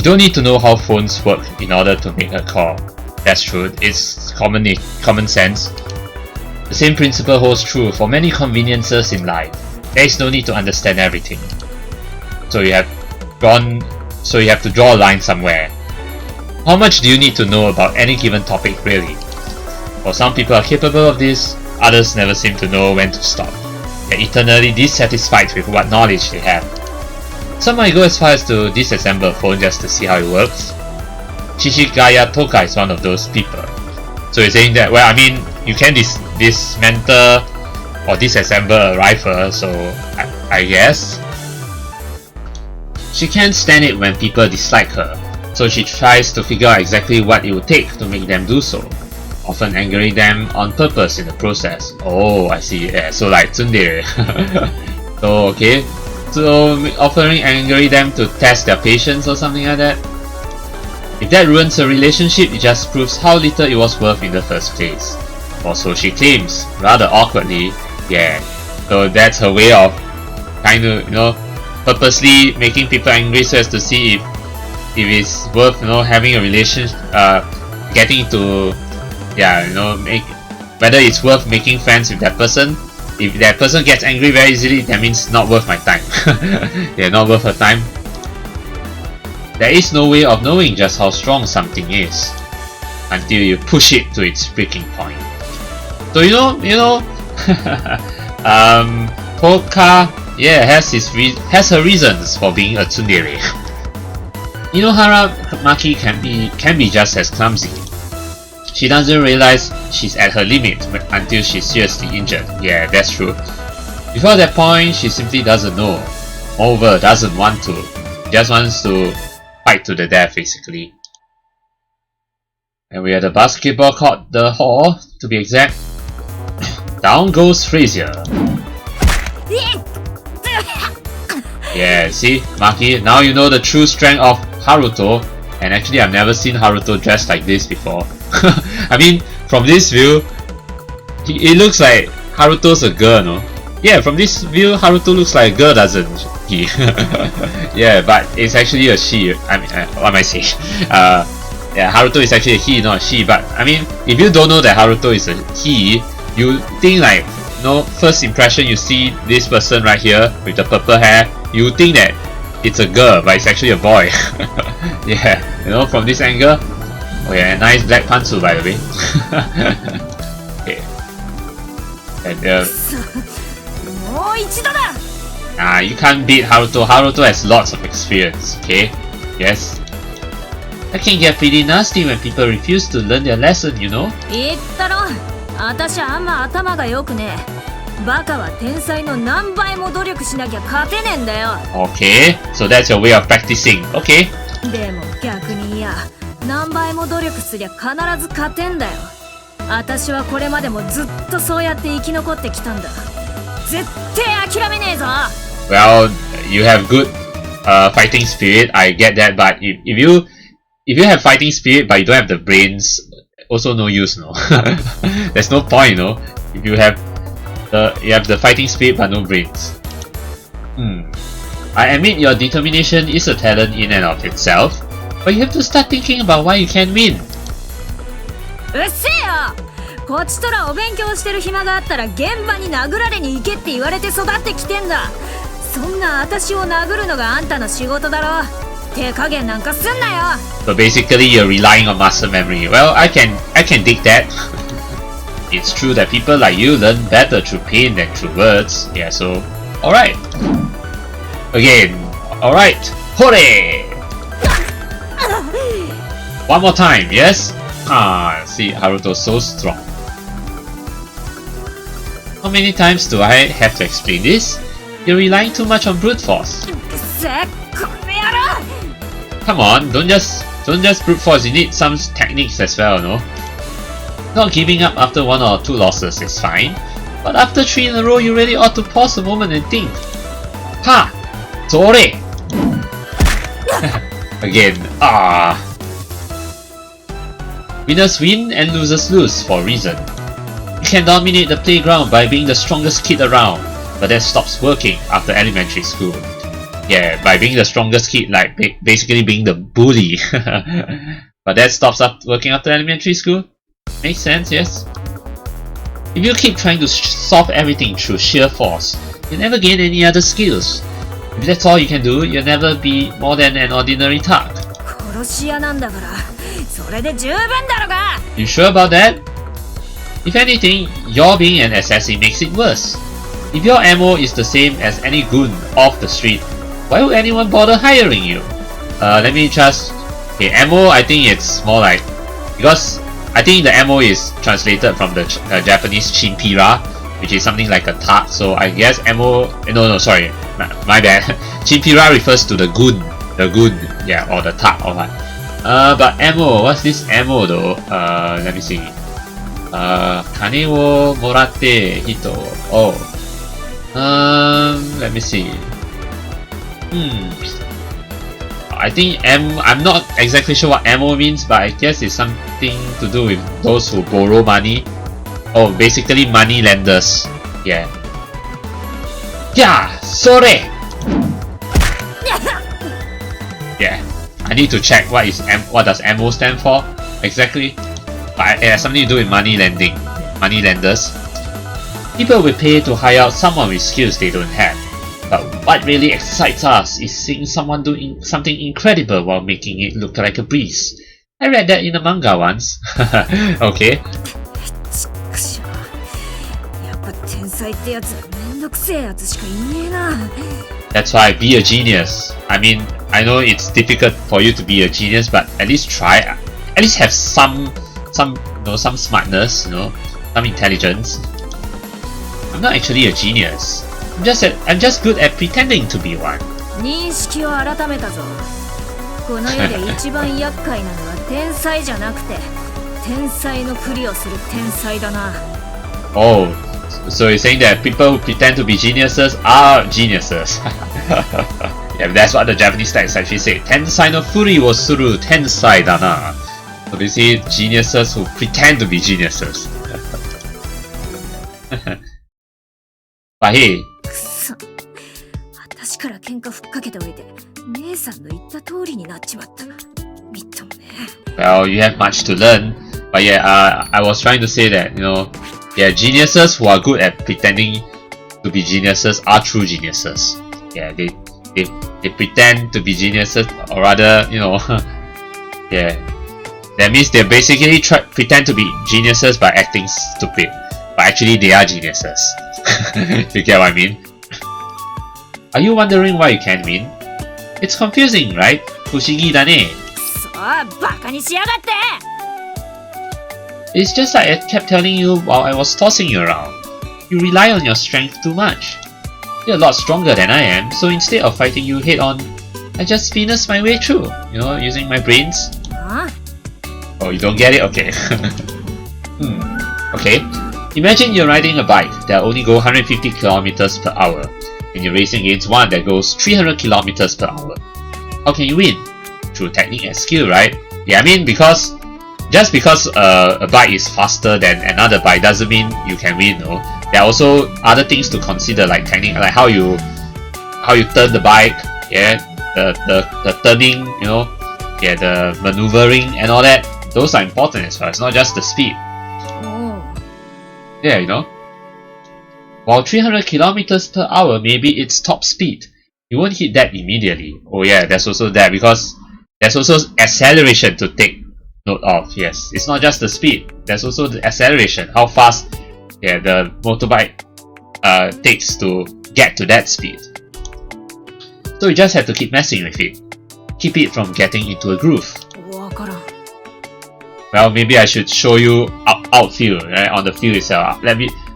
don't need to know how phones work in order to make a call. That's true, it's common sense. The same principle holds true for many conveniences in life. There is no need to understand everything. So you have to draw a line somewhere. How much do you need to know about any given topic really? For some people are capable of this, others never seem to know when to stop. They're eternally dissatisfied with what knowledge they have. Some might go as far as to disassemble a phone just to see how it works. Chishigaya Toka is one of those people. So you're saying that, well, I mean, you can dismantle or disassemble a rifle, so I guess. She can't stand it when people dislike her, so she tries to figure out exactly what it would take to make them do so, often angering them on purpose in the process. Oh, I see. Yeah, so like tsundere. So okay, so offering angering them to test their patience or something like that. If that ruins a relationship, it just proves how little it was worth in the first place. Or so she claims, rather awkwardly. Yeah, so that's her way of kind of, purposely making people angry so as to see if it's worth, having a relationship, getting into, whether it's worth making friends with that person. If that person gets angry very easily, that means not worth my time. Yeah, not worth her time. There is no way of knowing just how strong something is until you push it to its breaking point. So Toka, has her reasons for being a tsundere. Haramaki can be just as clumsy. She doesn't realize she's at her limit until she's seriously injured. Yeah, that's true. Before that point, she simply doesn't know. Moreover, doesn't want to. Just wants to fight to the death, basically. And we're at the basketball court, the hall, to be exact. Down goes Frazier. Yeah, see, Maki, now you know the true strength of Haruto. And actually, I've never seen Haruto dressed like this before. I mean, from this view, it looks like Haruto's a girl, no? Yeah, from this view, Haruto looks like a girl, doesn't he? Yeah, but it's actually a she. I mean, what am I saying? Yeah, Haruto is actually a he, not a she. But I mean, if you don't know that Haruto is a he, you think like, first impression you see this person right here with the purple hair, you think that it's a girl, but it's actually a boy. Yeah, from this angle. Oh yeah, nice black pantsu, by the way. Okay. And you can't beat Haruto. Haruto has lots of experience, okay? Yes. That can get pretty nasty when people refuse to learn their lesson, you know? Okay, so that's your way of practicing, okay? Well, you have good fighting spirit, I get that, but if you have fighting spirit but you don't have the brains, also no use, no? There's no point, if you have the fighting spirit but no brains. I admit your determination is a talent in and of itself, but you have to start thinking about why you can't win. So basically you're relying on muscle memory. Well, I can dig that. It's true that people like you learn better through pain than through words. Yeah, so alright. Again, alright. Hore! One more time, yes? See, Haruto's so strong. How many times do I have to explain this? You're relying too much on brute force. Come on, don't just brute force, you need some techniques as well, no? Not giving up after 1 or 2 losses is fine, but after 3 in a row you really ought to pause a moment and think. Ha! Tore! Again, Winners win and losers lose for a reason. You can dominate the playground by being the strongest kid around, but that stops working after elementary school. Yeah, by being the strongest kid, like basically being the bully. But that stops working after elementary school. Makes sense, yes. If you keep trying to solve everything through sheer force, you'll never gain any other skills. If that's all you can do, you'll never be more than an ordinary thug. You sure about that? If anything, your being an assassin makes it worse. If your ammo is the same as any goon off the street, why would anyone bother hiring you? Let me just... Okay, ammo, I think it's more like... Because I think the ammo is translated from the Japanese chimpira, which is something like a tag, so I guess ammo... No, sorry, my bad. Chimpira refers to the goon, yeah, or the tag or what. But ammo, what's this ammo though? Let me see. Kane wo moratte hito. Oh. Let me see. I think I'm not exactly sure what ammo means, but I guess it's something to do with those who borrow money. Oh, basically money lenders. Yeah. Yeah, sorry. Yeah. I need to check what does ammo stand for exactly. But it has something to do with money lending. Money lenders. People will pay to hire out someone with skills they don't have. But what really excites us is seeing someone doing something incredible while making it look like a breeze. I read that in a manga once. Okay. That's why be a genius. I mean, I know it's difficult for you to be a genius, but at least try. At least have some smartness, some intelligence. I'm not actually a genius. I'm just good at pretending to be one. Oh, so you're saying that people who pretend to be geniuses are geniuses. Yeah, that's what the Japanese text actually say. Tensai no furi wo suru tensai dana. So basically, geniuses who pretend to be geniuses. But hey. Well, you have much to learn. But yeah, I was trying to say that, yeah, geniuses who are good at pretending to be geniuses are true geniuses. Yeah, they pretend to be geniuses, or rather, yeah, that means they basically pretend to be geniuses by acting stupid, but actually they are geniuses. You get what I mean? Are you wondering why you can't win? It's confusing, right? Fushigi da ne. It's just like I kept telling you while I was tossing you around. You rely on your strength too much. You're a lot stronger than I am, so instead of fighting you head on, I just finesse my way through, using my brains. Huh? Oh, you don't get it? Okay. Okay. Imagine you're riding a bike that only goes 150 km per hour, and you're racing against one that goes 300 km per hour. How can you win? Through technique and skill, right? Yeah, I mean, just because a bike is faster than another bike doesn't mean you can win. There are also other things to consider, like technique, like how you turn the bike, yeah, the turning, yeah, the maneuvering and all that. Those are important as well. It's not just the speed. Yeah, While 300 km per hour may be its top speed, you won't hit that immediately. Oh yeah, there's also that, because there's also acceleration to take note of. Yes, it's not just the speed. There's also the acceleration, how fast the motorbike takes to get to that speed. So you just have to keep messing with it. Keep it from getting into a groove. Well, maybe I should show you outfield, right, on the field itself.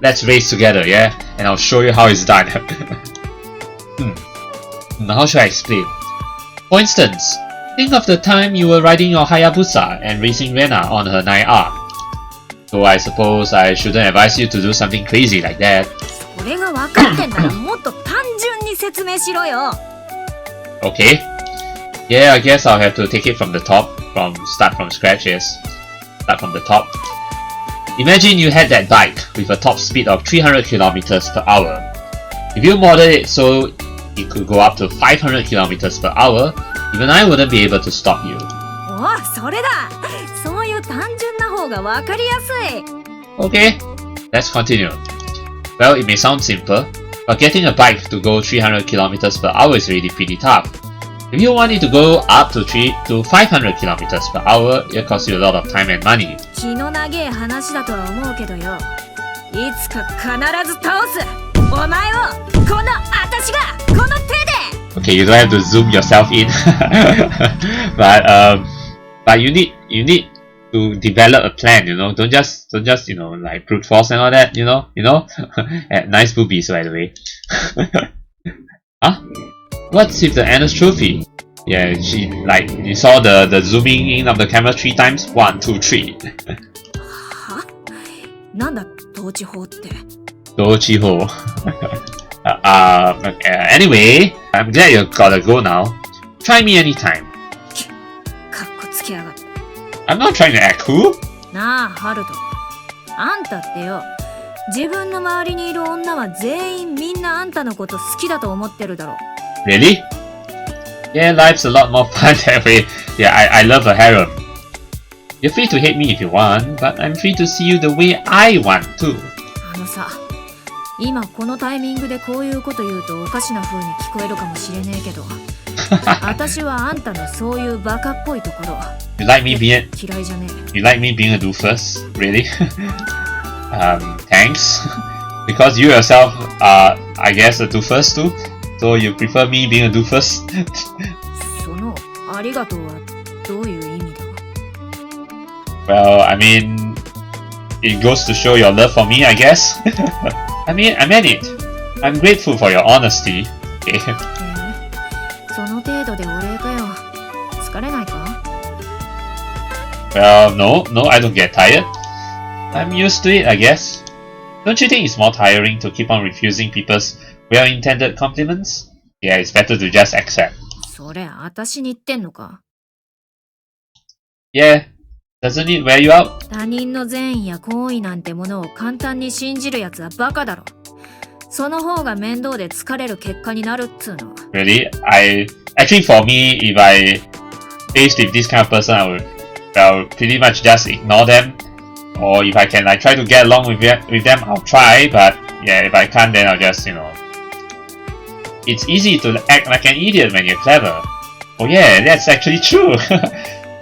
Let's race together, yeah? And I'll show you how it's done. How should I explain? For instance, think of the time you were riding your Hayabusa and racing Rena on her 9R. So I suppose I shouldn't advise you to do something crazy like that. Okay. Yeah, I guess I'll have to take it from the top. Start from scratch, yes. Start from the top. Imagine you had that bike with a top speed of 300 km per hour. If you model it so it could go up to 500 kilometers per hour. Even I wouldn't be able to stop you. お、それだ。そういう単純な方がわかりやすい。Okay, let's continue. Well, it may sound simple, but getting a bike to go 300 kilometers per hour is really pretty tough. If you want it to go up to 500 kilometers per hour, it costs you a lot of time and money. 気の長い話だとは思うけどよ。いつか必ず倒す。お前をこの私がこの手で。Okay, you don't have to zoom yourself in, but you need to develop a plan. You know, don't just like brute force and all that. You know. Nice boobies, by the way. Huh? What's with the Anna's trophy? Yeah, you saw the zooming in of the camera 3 times. 1, 2, 3. は？なんだ統治法って。統治法。Anyway, I'm glad you gotta go now. Try me anytime. かっこつけやがって。I'm not trying to act cool. なあ、ハルト。あんたってよ、自分の周りにいる女は全員みんなあんたのこと好きだと思ってるだろ。Really? Yeah, life's a lot more fun that way. Yeah, I love a harem. You're free to hate me if you want, but I'm free to see you the way I want to. あのさ、今このタイミングでこういうこと言うとおかしな風に聞こえるかもしれねえけど、私はあんたのそういうバカっぽいところ You like me being 嫌いじゃねえ。You like me being a doofus? Really? Thanks. Because you yourself are, I guess, a doofus too. So you prefer me being a doofus? そのありがとうはどういう意味だ？ Well, I mean, it goes to show your love for me, I guess. I meant it. I'm grateful for your honesty. Okay. その程度でお礼かよ。疲れないか？ Well, no, I don't get tired. I'm used to it, I guess. Don't you think it's more tiring to keep on refusing people's well-intended compliments? Yeah, it's better to just accept. それ、私に言ってんのか？ Yeah, doesn't it wear you out? 他人の善意や好意なんてものを簡単に信じるやつはバカだろ。その方が面倒で疲れる結果になるっつうの。Really? Actually, for me, if I faced with this kind of person, I would pretty much just ignore them. Or if I can try to get along with them, I'll try. But yeah, if I can't, then I'll just, It's easy to act like an idiot when you're clever. Oh yeah, that's actually true.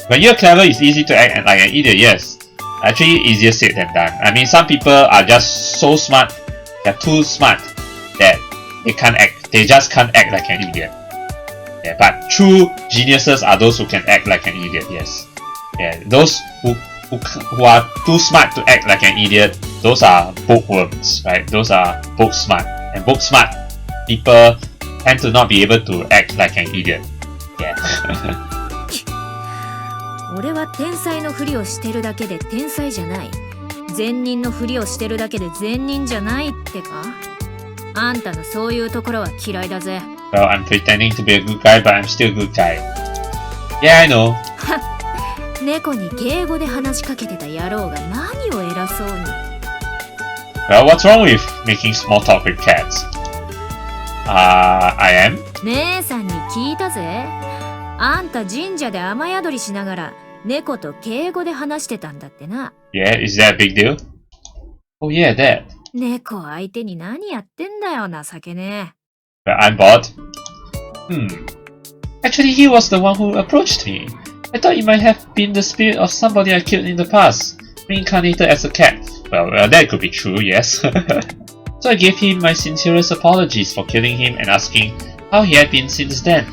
When you're clever, it's easy to act like an idiot, yes. Actually, easier said than done. I mean, some people are just so smart, they're too smart, that they just can't act like an idiot. Yeah, but true geniuses are those who can act like an idiot, yes. Yeah, those who are too smart to act like an idiot, those are bookworms, right? Those are book smart. And book smart people tend to not be able to act like an idiot. Yeah. 俺は天才のふりをしてるだけで天才じゃない。善人のふりをしてるだけで善人じゃないってか？あんたのそういうところは嫌いだぜ。Well, I'm pretending to be a good guy, but I'm still a good guy. Yeah, I know. 猫に敬語で話しかけてた野郎が何を偉そうに。Well, what's wrong with making small talk with cats? I am? 姉さんに聞いたぜ。あんた神社で雨宿りしながら猫と敬語で話してたんだってな。Yeah, is that a big deal? Oh yeah, that. 猫相手に何やってんだよ、情けねえ。But I'm bored. Actually, he was the one who approached me. I thought it might have been the spirit of somebody I killed in the past, reincarnated as a cat. Well, that could be true, yes. So I gave him my sincerest apologies for killing him and asking how he had been since then,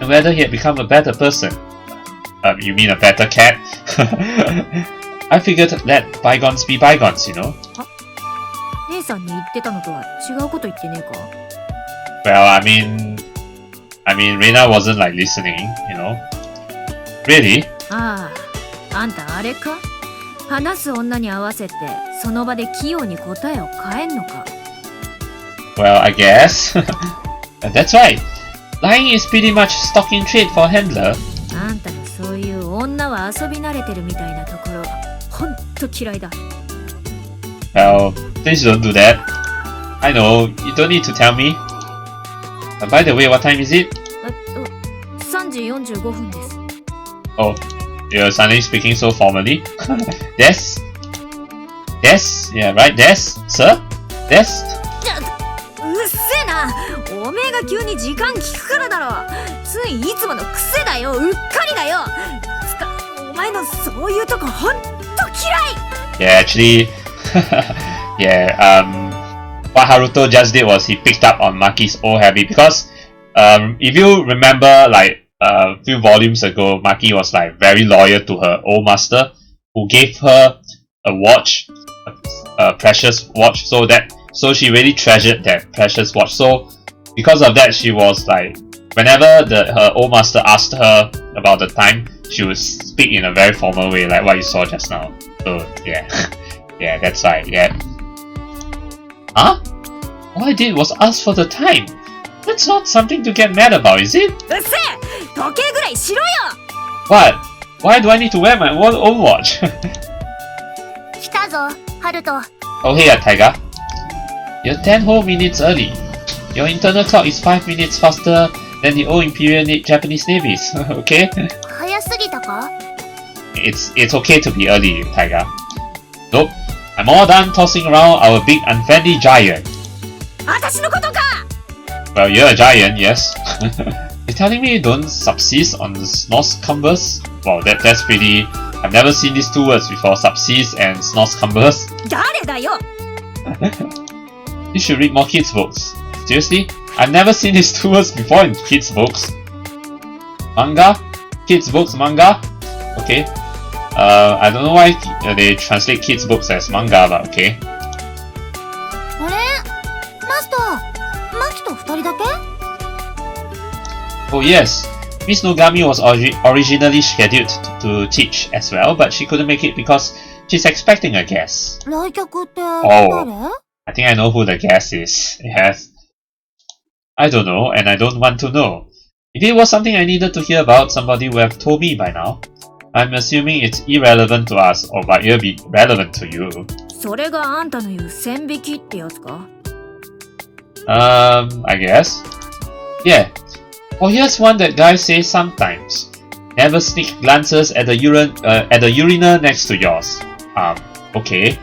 and whether he had become a better person. You mean a better cat? I figured let bygones be bygones, 姉さんに言ってたのとは違うこと言ってねえか？ Well, I mean, Reina wasn't listening, Really? ああ、あんたあれか？話す女に合わせてその場で器用に答えを変えんのか？ Well, I guess. That's right. Lying is pretty much stock in trade for a handler. あんたのそういう女は遊び慣れてるみたいなところ、ほんと嫌いだ。Well, please don't do that. I know, you don't need to tell me. By the way, what time is it? 3時45分です。Oh, you're suddenly speaking so formally. Des? Des? Yeah, right, Des? Sir? Des? うっせえな。おめえが急に時間聞くからだろ。ついいつもの癖だよ。うっかりだよ。お前のそういうとこほんと嫌い。Yeah, actually, yeah, what Haruto just did was he picked up on Maki's old habit because, if you remember, like, a few volumes ago, Maki was like very loyal to her old master, who gave her a watch, a precious watch, so she really treasured that precious watch. So because of that, she was like, whenever her old master asked her about the time, she would speak in a very formal way, like what you saw just now. So yeah, yeah, that's right. Yeah. Huh? All I did was ask for the time. That's not something to get mad about, is it? うっせえ！時計ぐらいしろよ！ What? Why do I need to wear my own watch? 来たぞ、ハルト。Oh hey, Taiga. You're 10 whole minutes early. Your internal clock is 5 minutes faster than the old Imperial Japanese navies, okay? 早すぎたか？ It's okay to be early, Taiga. Nope. I'm all done tossing around our big unfriendly giant. 私のことか！ Well, you're a giant, yes. You're telling me you don't subsist on the snozzcumbers? Wow, that's pretty... I've never seen these two words before, subsist and snozzcumbers. 誰だよ! You should read more kids' books. Seriously? I've never seen these two words before in kids' books. Manga? Kids' books, manga? Okay. I don't know why they translate kids' books as manga, but okay. あれ？マスター、マキと二人だけ？ Oh yes, Miss Nogami was originally scheduled to teach as well, but she couldn't make it because she's expecting a guest. 来客って誰？ Oh, I think I know who the guest is. Yes. I don't know, and I don't want to know. If it was something I needed to hear about, somebody would have told me by now. I'm assuming it's irrelevant to us, or but it'll be relevant to you. それがあんたの言う線引きってやつか? I guess. Yeah. Oh, here's one that guys say sometimes. Never sneak glances at the urinal next to yours. Okay.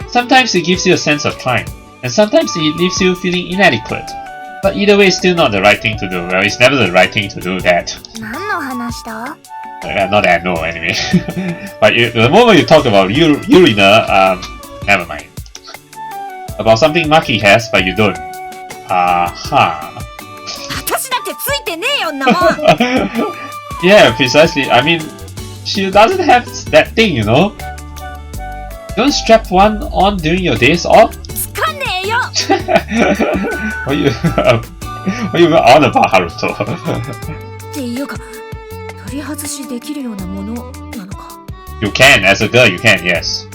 Sometimes it gives you a sense of trying, and sometimes it leaves you feeling inadequate. But either way, it's still not the right thing to do. Well, it's never the right thing to do that. 何の話だ? Not that I know, anyway. But the moment you talk about urinal, never mind. About something Maki has, but you don't. Aha. 私だってついてねえよんなもん。 Yeah, precisely. I mean, she doesn't have that thing, you know? Don't strap one on during your days off? つかねえよ What are you on about, Haruto? っていうか、取り外しできるようなものなのか? You can, as a girl, you can, yes.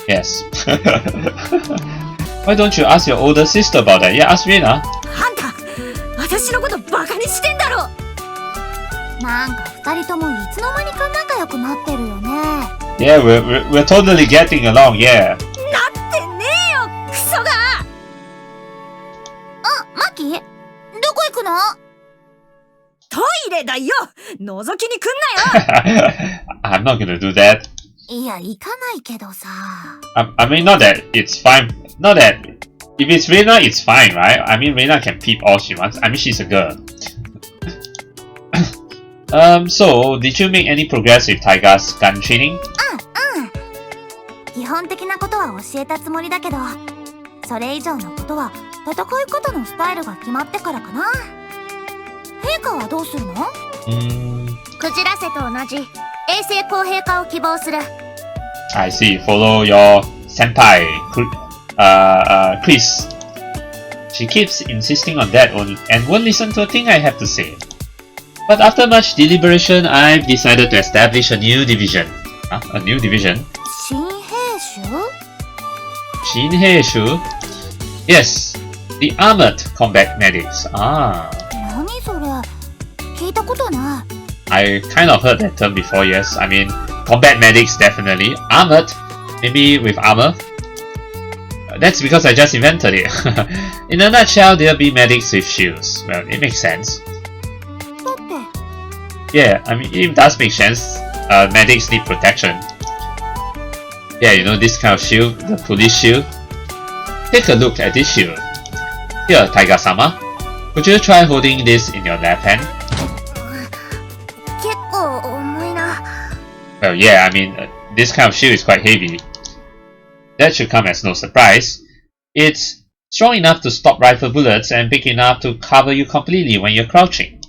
Yes. Why don't you ask your older sister about that? Yeah, ask Reina. あんた、私のことバカにしてんだろ! なんか二人ともいつの間にか仲良くなってるよね。 Yeah, we're totally getting along, yeah. なってねえよ、クソが! あ、マキ? どこ行くの? トイレだよ! 覗きに来んなよ! I'm not gonna do that. いや、行かないけどさ。I mean, not that it's fine. Not that if it's Reina, it's fine, right? I mean, Reina can peep all she wants. I mean, she's a girl. So did you make any progress with Taiga's gun training? 基本的なことは教えたつもりだけど、それ以上のことは戦い方のスタイルが決まってからかな。陛下はどうするの？クジラセと同じ衛星公平化を希望する。I see. Follow your senpai, Chris. She keeps insisting on that and won't listen to a thing I have to say. But after much deliberation, I've decided to establish a new division. A new division? 新兵種? Shinheishu? Yes, the armored combat medics. 何それ? 聞いたことない。I kind of heard that term before, yes. I mean, combat medics definitely. Armored, maybe with armor. That's because I just invented it. In a nutshell, there'll be medics with shields. Well, it makes sense. Yeah, I mean, it does make sense. Medics need protection. Yeah, you know, this kind of shield, the police shield. Take a look at this shield. Here, Taiga-sama. Could you try holding this in your left hand? Well, yeah, I mean, this kind of shield is quite heavy. That should come as no surprise. It's strong enough to stop rifle bullets and big enough to cover you completely when you're crouching.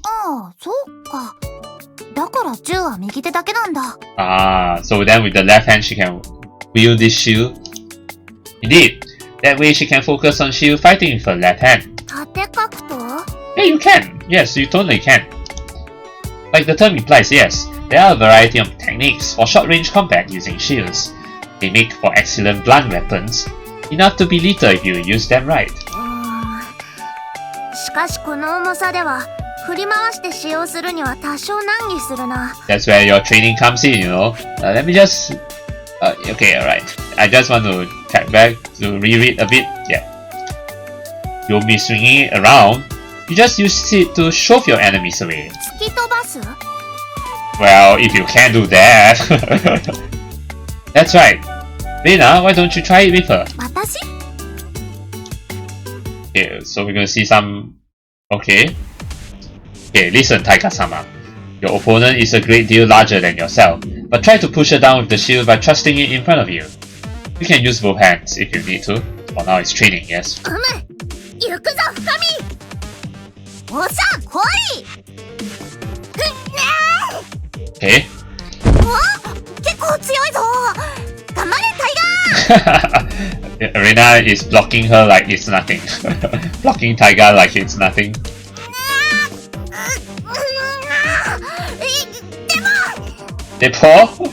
So then with the left hand she can wield this shield. Indeed, that way she can focus on shield fighting with her left hand. Yeah, you can. Yes, you totally can. Like the term implies, yes, there are a variety of techniques for short-range combat using shields. They make for excellent blunt weapons, enough to be lethal if you use them right. That's where your training comes in, you know. Let me just... okay, alright. I just want to check back to reread a bit. Yeah. You'll be swinging it around. You just use it to shove your enemies away. Well, if you can do that. That's right. Reina, why don't you try it with her? Okay, so we're gonna see some... Okay. Okay, listen, Taiga-sama. Your opponent is a great deal larger than yourself, but try to push her down with the shield by thrusting it in front of you. You can use both hands if you need to. For now it's training, yes. Okay. Reina is blocking her like it's nothing. Blocking Taiga like it's nothing. Depo?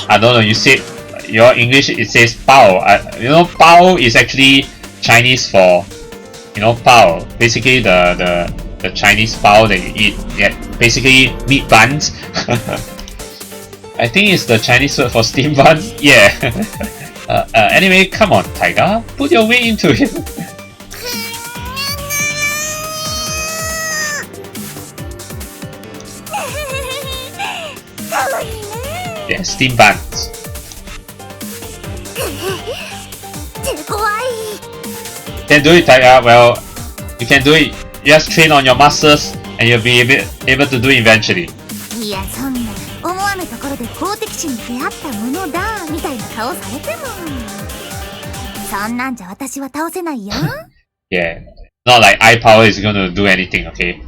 I don't know, you said your English it says pao. You know, pao is actually Chinese for, you know, pao. Basically the Chinese pao that you eat. Yeah, basically meat buns. I think it's the Chinese word for steamed buns. Yeah. Anyway, come on, Taiga, put your weight into it. Yeah, steamed buns. Can do it, Taiga. Well, you can do it. Just train on your muscles, and you'll be able to do it eventually. Yeah, not like eye power is gonna do anything, okay?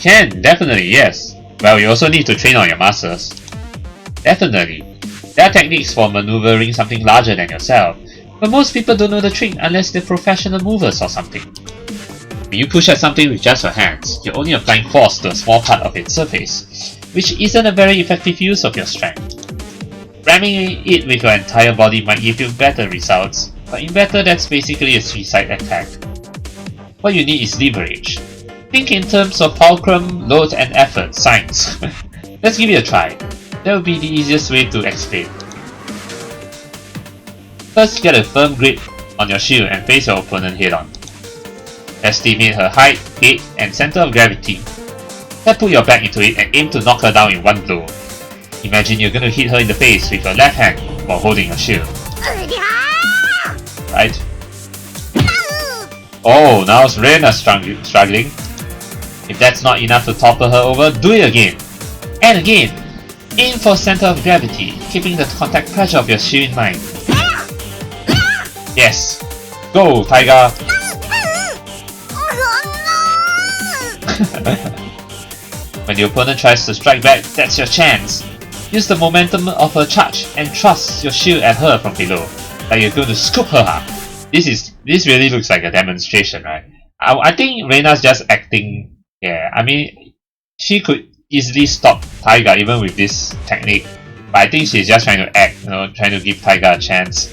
Can, definitely, yes. Well, you also need to train on your muscles. Definitely. There are techniques for maneuvering something larger than yourself, but most people don't know the trick unless they're professional movers or something. When you push at something with just your hands, you're only applying force to a small part of its surface, which isn't a very effective use of your strength. Ramming it with your entire body might give you better results, but in battle that's basically a suicide attack. What you need is leverage. Think in terms of fulcrum, load and effort signs. Let's give it a try. That would be the easiest way to explain. First, get a firm grip on your shield and face your opponent head on. Estimate her height, weight, and center of gravity. Then put your back into it and aim to knock her down in one blow. Imagine you're going to hit her in the face with your left hand while holding your shield. Right? Oh, now Reina's struggling. If that's not enough to topple her over, do it again. And again. Aim for center of gravity, keeping the contact pressure of your shield in mind. Yes. Go, Taiga. When the opponent tries to strike back, that's your chance. Use the momentum of her charge and thrust your shield at her from below, like you're going to scoop her up. This really looks like a demonstration, right? I think Reina's just acting. Yeah, I mean, she could easily stop Taiga even with this technique, but I think she's just trying to act, you know, trying to give Taiga a chance.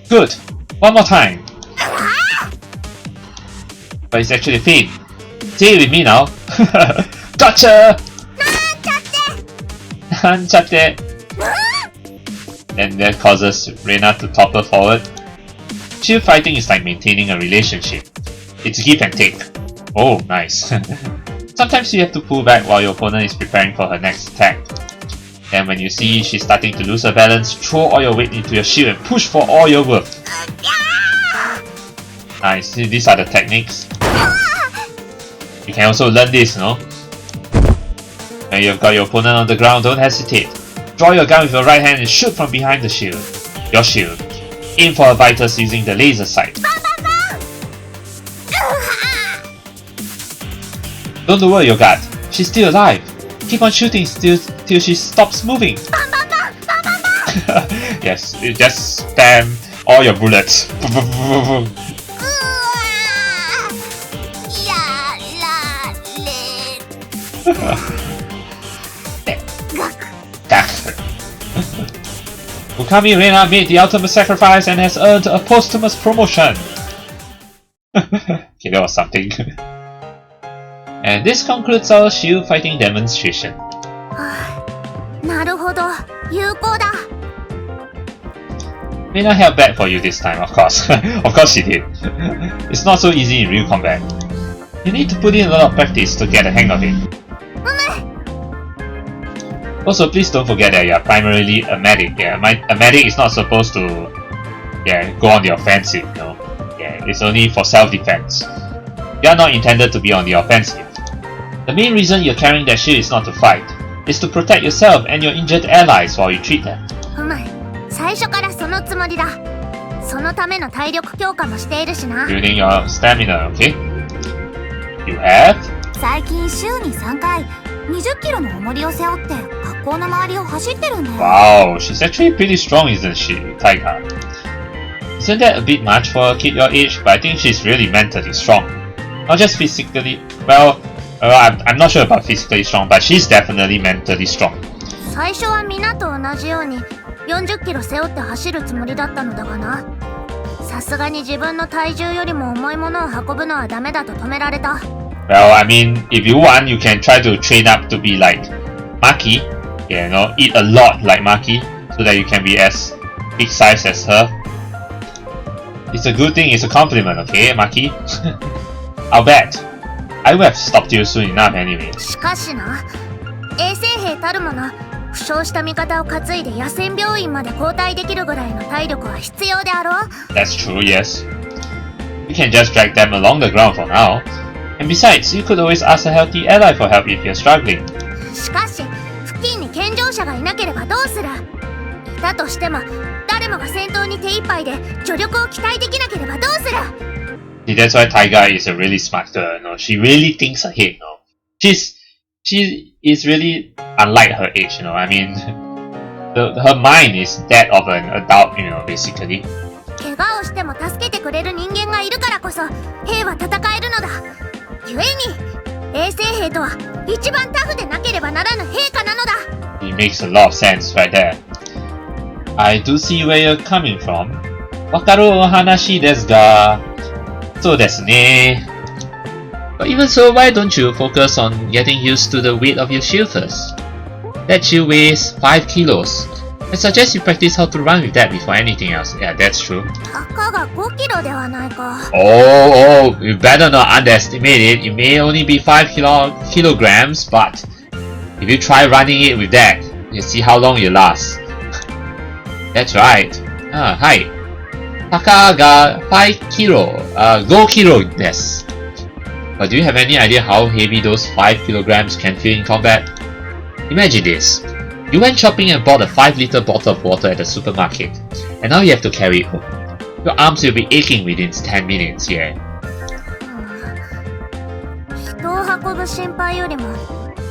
Good. One more time. But it's actually Finn. Stay with me now. Gotcha! Nanchatte! And that causes Reina to topple forward. Shield fighting is like maintaining a relationship. It's give and take. Oh, nice. Sometimes you have to pull back while your opponent is preparing for her next attack. Then when you see she's starting to lose her balance, throw all your weight into your shield and push for all your worth. Nice, these are the techniques. You can also learn this, no? When you've got your opponent on the ground, don't hesitate. Draw your gun with your right hand and shoot from behind the shield. Your shield. Aim for her vitals using the laser sight. Don't lower your guard. She's still alive. Keep on shooting till she stops moving. Yes, you just spam all your bullets. Okami Reina made the ultimate sacrifice and has earned a posthumous promotion. Okay, that was something. And this concludes our shield fighting demonstration. Reina held back for you this time, of course. Of course she did. It's not so easy in real combat. You need to put in a lot of practice to get the hang of it. Also, please don't forget that you are primarily a medic. Yeah, a medic is not supposed to go on the offensive, you know. Yeah, it's only for self-defense. You are not intended to be on the offensive. The main reason you're carrying that shield is not to fight. It's to protect yourself and your injured allies while you treat them. Building your stamina, okay? You have? 最近週に3回20キロの重りを背負って学校の周りを走ってるんだよ。 Wow, she's actually pretty strong, isn't she, Taiga? Isn't that a bit much for a kid your age? But I think she's really mentally strong. Not just physically, I'm not sure about physically strong, but she's definitely mentally strong. 最初は皆と同じように40キロ背負って走るつもりだったのだがな。さすがに自分の体重よりも重いものを運ぶのはダメだと止められた。 Well, I mean, if you want, you can try to train up to be like Maki. Yeah, you know, eat a lot like Maki, so that you can be as big size as her. It's a good thing, it's a compliment, okay, Maki? I'll bet. I would have stopped you soon enough anyway. しかしな、衛生兵たるもの、負傷した味方を担いで野戦病院まで交代できるぐらいの体力は必要であろう。 That's true, yes. You can just drag them along the ground for now. And besides, you could always ask a healthy ally for help if you're struggling. しかし、付近に健常者がいなければどうする？いたとしても、誰もが戦闘に手一杯で助力を期待できなければどうする？ See, that's why Taiga is a really smart girl, no? She really thinks ahead, no? She is really unlike her age, you know? I mean, her mind is that of an adult, you know, basically. 怪我をしても助けてくれる人間がいるからこそ、兵は戦えるのだ。故に、衛生兵とは一番タフでなければならぬ兵科なのだ。 It makes a lot of sense right there. I do see where you're coming from. わかるお話ですが、そうですね。But even so, why don't you focus on getting used to the weight of your shield first? That shield weighs 5 kilos. I suggest you practice how to run with that before anything else. Yeah, that's true. たかが5キロではないか。Oh, you better not underestimate it. It may only be 5 kilograms, but if you try running it with that, you'll see how long you last. That's right. Hi. たかが5 kilo, 5 kilo です。But do you have any idea how heavy those 5 kilograms can feel in combat? Imagine this. You went shopping and bought a 5-liter bottle of water at the supermarket, and now you have to carry it home. Your arms will be aching within 10 minutes, yeah. 人を運ぶ心配よりも、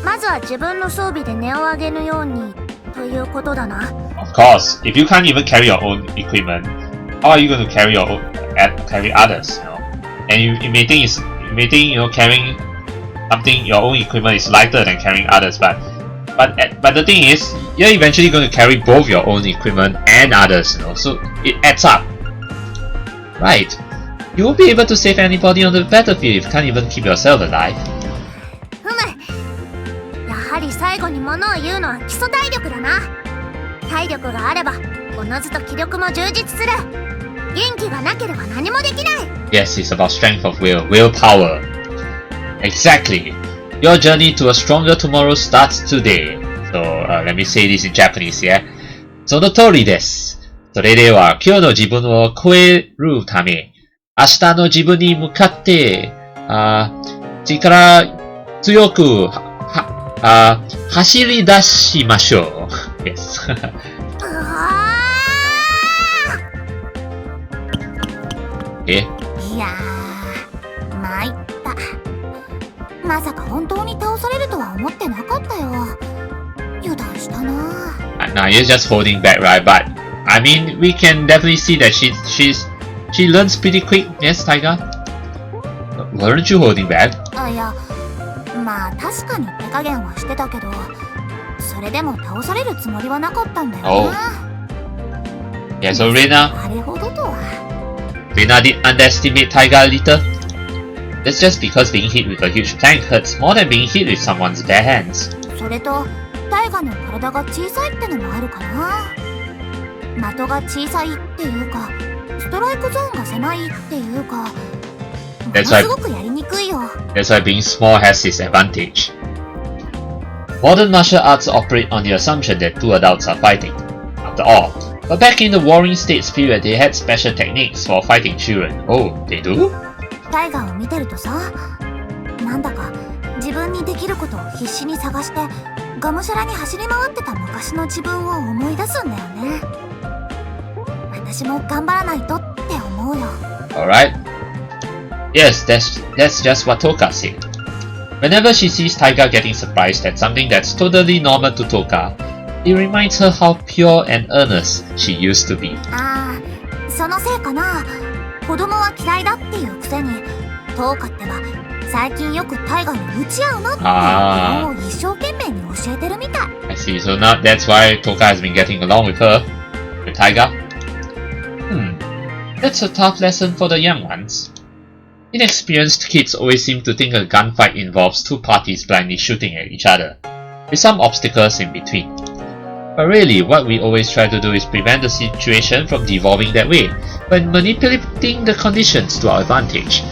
まずは自分の装備で値を上げぬようにということだな。Of course, if you can't even carry your own equipment, how are you going to carry carry others? You know, and you may think carrying something, your own equipment is lighter than carrying others, but the thing is, you're eventually going to carry both your own equipment and others, you know, so it adds up. Right. You won't be able to save anybody on the battlefield if you can't even keep yourself alive. やはり最後に物を言うのは基礎体力だな。体力があればおのずと気力も充実する。元気がなければ何もできない。 Yes, it's about strength of will, willpower. Exactly. Your journey to a stronger tomorrow starts today. So, let me say this in Japanese, yeah? その通りです。それでは今日の自分を超えるため、明日の自分に向かって、力強く走り出しましょう。Yes. え？いやー、参った。まさか本当に倒されるとは思ってなかったよ。油断したな。Nah, you're just holding back, right? But I mean, we can definitely see that she learns pretty quick. Yes, Taiga. Weren't you holding back? いや、まあ確かに手加減はしてたけど、それでも倒されるつもりはなかったんだよな。Yeah, so Reina. あれほどとは。Reina did underestimate Taiga a little. That's just because being hit with a huge tank hurts more than being hit with someone's bare hands. それと、タイガの体が小さいってのもあるかな。的が小さいっていうか、ストライクゾーンが狭いっていうか、ものすごくやりにくいよ。That's why being small has its advantage. Modern martial arts operate on the assumption that two adults are fighting. After all, but back in the Warring States period, they had special techniques for fighting children. Oh, they do? タイガを見てるとさ、なんだか自分にできることを必死に探してがむしゃらに走り回ってた昔の自分を思い出すんだよね。私も頑張らないとって思うよ。 Alright. Yes, that's just what Toka said. Whenever she sees Taiga getting surprised at something that's totally normal to Toka, it reminds her how pure and earnest she used to be. そのせいかな。子供は嫌いだっていうくせに、トーカってば最近よくタイガに打ち合うのってもう一生懸命に教えてるみたい。I see. So now that's why Toka has been getting along with her, with Taiga. That's a tough lesson for the young ones. Inexperienced kids always seem to think a gunfight involves two parties blindly shooting at each other, with some obstacles in between. But really, what we always try to do is prevent the situation from devolving that way, by manipulating the conditions to our advantage,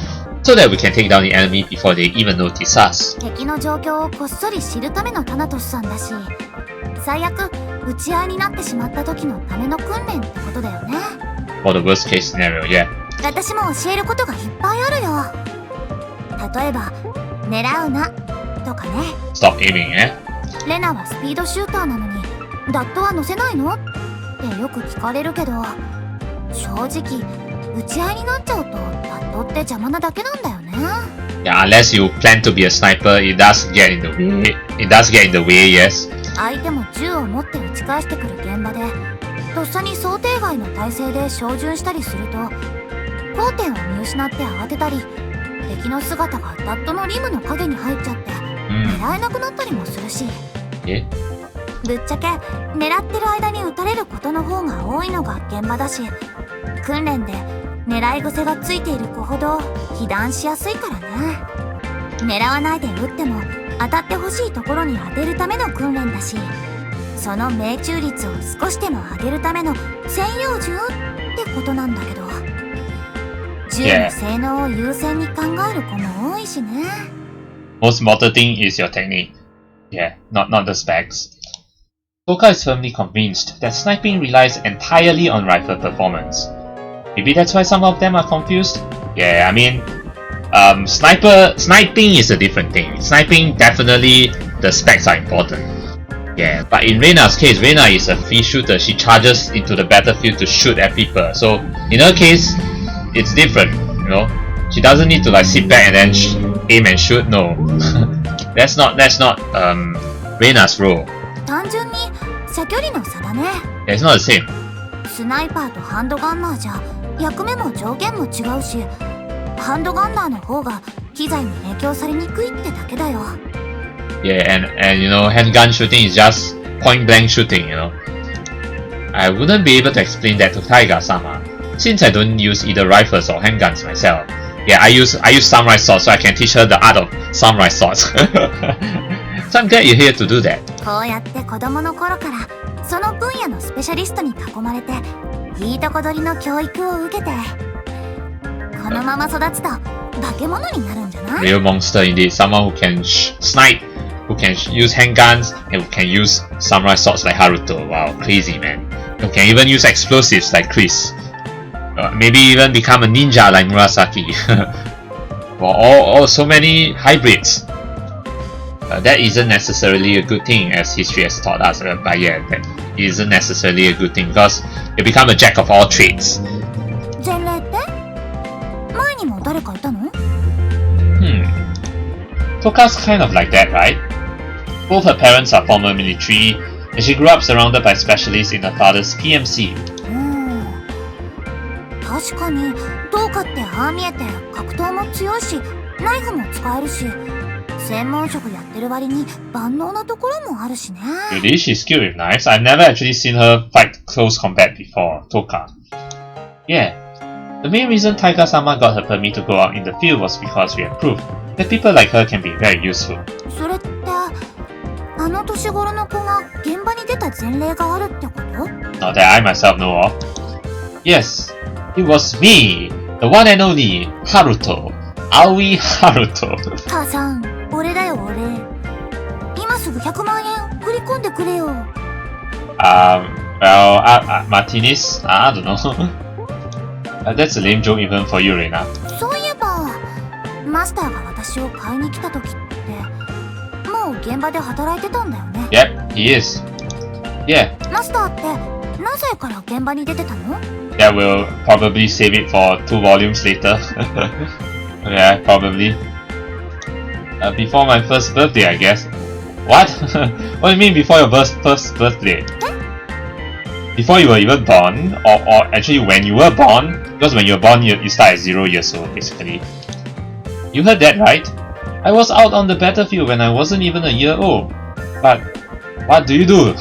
so that we can take down the enemy before they even notice us. 敵の状況をこっそり知るためのタナトシさんだし、最悪打ち合いになってしまった時のための訓練ってことだよね。For the worst case scenario, yeah. 私も教えることがいっぱいあるよ。例えば、狙うなとかね。Stop aiming, eh? レナはスピードシューターなのにダットは乗せないのってよく聞かれるけど、正直打ち合いになっちゃうとダットって邪魔なだけなんだよね。Yeah, unless you plan to be a sniper, it does get in the way. It does get in the way, yes. 相手も銃を持って打ち返してくる現場で、とっさに想定外の体勢で照準したりすると、交点を見失って慌てたり、敵の姿がダットのリムの影に入っちゃって狙えなくなったりもするし、ぶっちゃけ狙ってる間に撃たれることの方が多いのが現場だし、訓練で狙い癖がついている子ほど被弾しやすいからね。狙わないで撃っても当たってほしいところに当てるための訓練だし、その命中率を少しでも上げるための専用銃ってことなんだけど、銃の性能を優先に考える子も多いしね。Most important thing is your technique. Yeah, not the specs. Toka is firmly convinced that sniping relies entirely on rifle performance. Maybe that's why some of them are confused. Yeah, I mean, sniping is a different thing. Sniping, definitely the specs are important. Yeah, but in Reina's case, Reina is a free shooter. She charges into the battlefield to shoot at people. So in her case, it's different, you know. She doesn't need to like sit back and then aim and shoot. No, that's not Reina's role. 単純に射距離の差だね。Yeah, it's not the same. スナイパーとハンドガンナーじゃ役目も条件も違うし、ハンドガンナーの方が機材に影響されにくいってだけだよ。Yeah, and you know, handgun shooting is just point blank shooting, you know. I wouldn't be able to explain that to Taiga-sama, since I don't use either rifles or handguns myself, yeah, I use samurai swords so I can teach her the art of samurai swords. So I'm glad you're here to do that. こうやって子供の頃からその分野のスペシャリストに囲まれていいとこ取りの教育を受けてこのまま育つと化け物になるんじゃない? Real monster indeed, someone who can snipe, who can use handguns, and who can use samurai swords like Haruto. Wow, crazy man. Who can even use explosives like Chris. Maybe even become a ninja like Murasaki. Or so many hybrids. That isn't necessarily a good thing, as history has taught us. But yeah, that isn't necessarily a good thing because you become a jack of all trades. 前例って前にも誰かいたの? Toka's kind of like that, right? Both her parents are former military, and she grew up surrounded by specialists in her father's PMC. 確かにトーカってああ見えて格闘も強いしナイフも使えるし専門職やってる割に万能なところもあるしね。Really? She's skilled with knives? I've never actually seen her fight close combat before, Toka. Yeah. The main reason Taiga-sama got her permit to go out in the field was because we had proof that people like her can be very useful. それってあの年頃の子が現場に出た前例があるってこと? Not that I myself know of. Yes, it was me, the one and only Haruto. Aoi Haruto. 母さん、俺だよ俺。今すぐ100万円振り込んでくれよ。Martinis? I don't know. That's a lame joke even for you, Reina. そういえば、マスターが私を買いに来た時って、もう現場で働いてたんだよね。Yep, he is. Yeah. マスターって何歳から現場に出てたの? Yeah, we'll probably save it for 2 volumes later. Yeah, probably. Before my first birthday, I guess. What? What do you mean before your first birthday? Before you were even born? Or actually when you were born? Because when you were born, you start at 0 years old, basically. You heard that right? I was out on the battlefield when I wasn't even a year old. But, what do you do?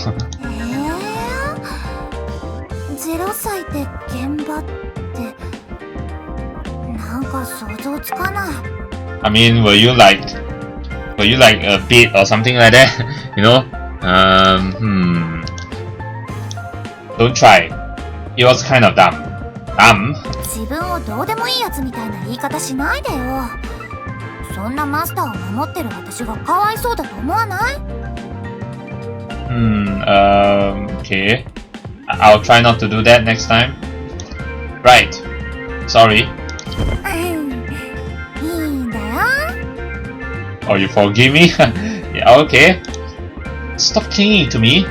0歳で現場って、なんか想像つかない。I mean, were you like a bit or something like that? You know? Don't try. It was kind of dumb. Dumb? 自分をどうでもいいやつみたいな言い方しないでよ。そんなマスターを守ってる私がかわいそうだと思わない? Okay. I'll try not to do that next time. Right. Sorry. いいんだよ。Oh, you forgive me? Yeah, okay. Stop clinging to me.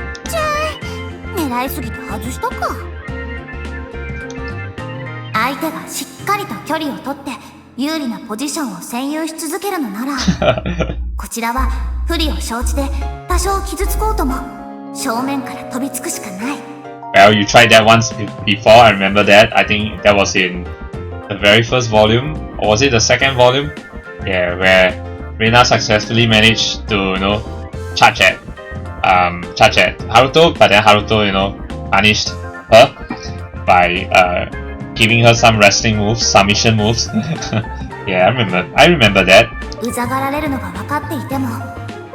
狙いすぎて外したか。相手がしっかりと距離を取って有利なポジションを占有し続けるのならこちらは不利を承知で多少傷つこうとも正面から飛びつくしかない。Well, you tried that once before, I remember that. I think that was in the very first volume, or was it the second volume? Yeah, where Reina successfully managed to, charge at Haruto, but then Haruto, punished her by giving her some wrestling moves, submission moves. Yeah, I remember that. うざがられるのが分かっていても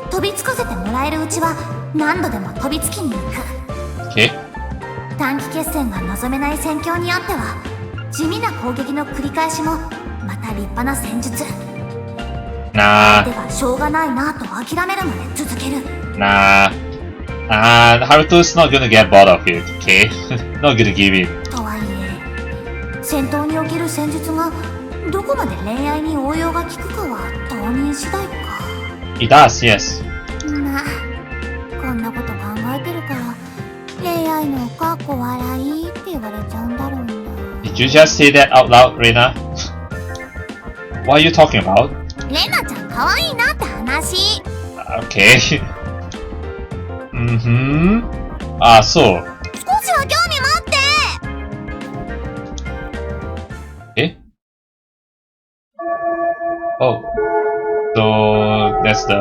飛びつかせてもらえるうちは何度でも飛びつきに行く。 Okay. 短期決戦が望めない戦況にあっては地味な攻撃の繰り返しもまた立派な戦術。Nah. 相手がしょうがないなと諦めるまで続ける。Nah. Haruto's not gonna get bored of it, okay? Not gonna give in. とはいえ戦闘における戦術がどこまで恋愛に応用が効くかは当人次第か。 It does, yes. まあこんなこと考えてるから恋愛のかっこ笑いって言われちゃうんだろうな。 Did you just say that out loud, Reina? What are you talking about? レナちゃん可愛いなって話。 Okay. So. 少しは興味持って。Eh? Oh. So that's the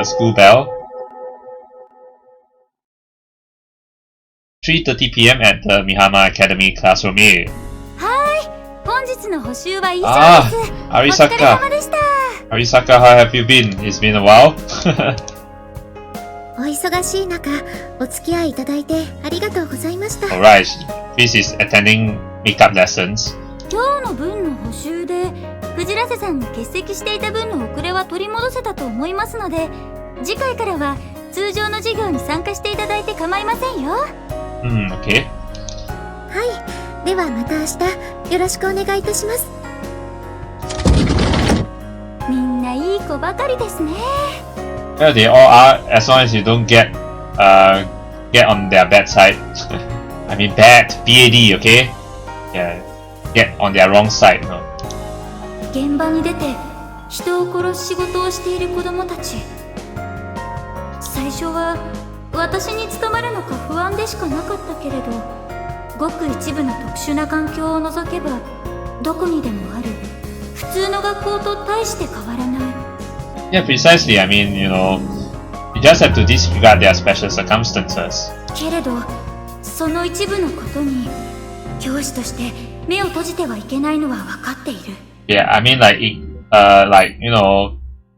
school bell. 3:30 p.m. at the Mihama Academy Classroom A. 日の補習は以上です。お疲れ様でした。Arisaka, how have you been? It's been a while. お忙しい中、お付き合いいただいてありがとうございました。Alright, this is attending makeup lessons. 今日の分の補習で、クジラセさんが欠席していた分の遅れは取り戻せたと思いますので、次回からは通常の授業に参加していただいて構いませんよ。Okay. はい、ではまた明日よろしくお願いいたします。みんないい子ばかりですね。Yeah, they all are, as long as you don't get on their bad side. I mean bad, B-A-D, okay? Yeah, get on their wrong side. No? 現場に出て人を殺す仕事をしている子供たち。最初は私に務まるのか不安でしかなかったけれど、ごく一部の特殊な環境を除けばどこにでもある普通の学校と大して変わらない。Yeah, precisely. I mean, you just have to disregard their special circumstances. けれど、その一部のことに教師として目を閉じてはいけないのは分かっている。Yeah, I mean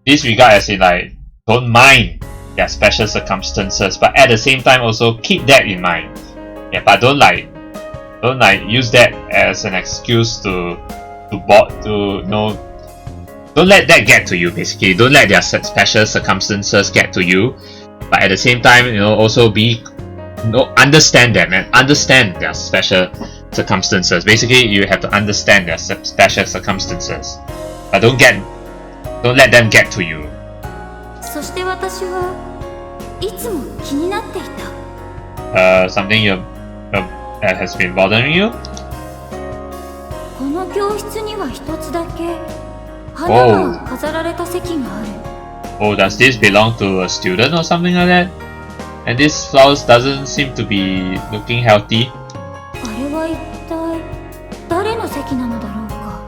disregard as in don't mind their special circumstances, but at the same time also keep that in mind. Yeah, but don't use that as an excuse don't let that get to you, basically. Don't let their special circumstances get to you. But at the same time, also understand them and understand their special circumstances. Basically, you have to understand their special circumstances. But don't let them get to you. そして私はいつも気になっていた。Something that has been bothering you? この教室には一つだけ花が飾られた席がある。Oh, does this belong to a student or something like that? And this flowers doesn't seem to be looking healthy. あれは一体誰の席なのだろうか。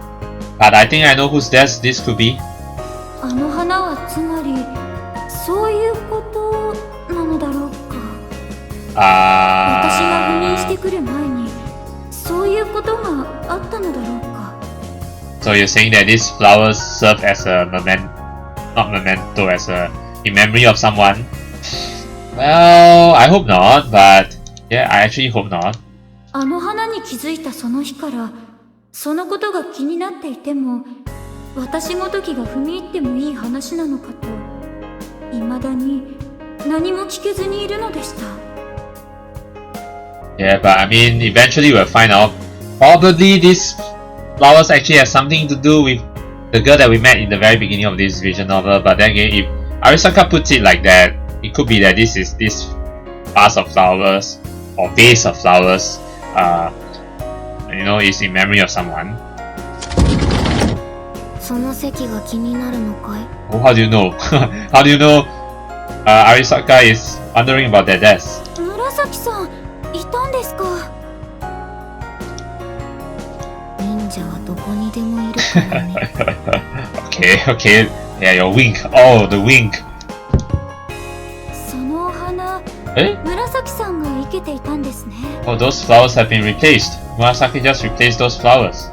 But I think I know whose desk this could be. あの花はつまりそういうことなのだろうか。私が赴任してくる前にそういうことがあったのだろうか。So you're saying that these flowers serve as a in memory of someone? Well, I hope not, but yeah, I actually hope not. あの花に気づいたその日から、そのことが気になっていても、私ごときが踏み入ってもいい話なのかと、未だに何も聞けずにいるのでした。Yeah, but I mean, eventually we'll find out. Probably these flowers actually have something to do with the girl that we met in the very beginning of this visual novel. But then again, if Arisaka puts it like that, it could be that this vase of flowers or vase of flowers, is in memory of someone. その席が気になるのかい? Oh, how do you know? How do you know Arisaka is wondering about that desk? 紫さん、いたんですか? 忍者はどこにでもいるからね。Okay. Yeah, your wink. Oh, the wink. そのお花、紫さんが生けていたんですね。Oh, those flowers have been replaced. Murasaki just replaced those flowers.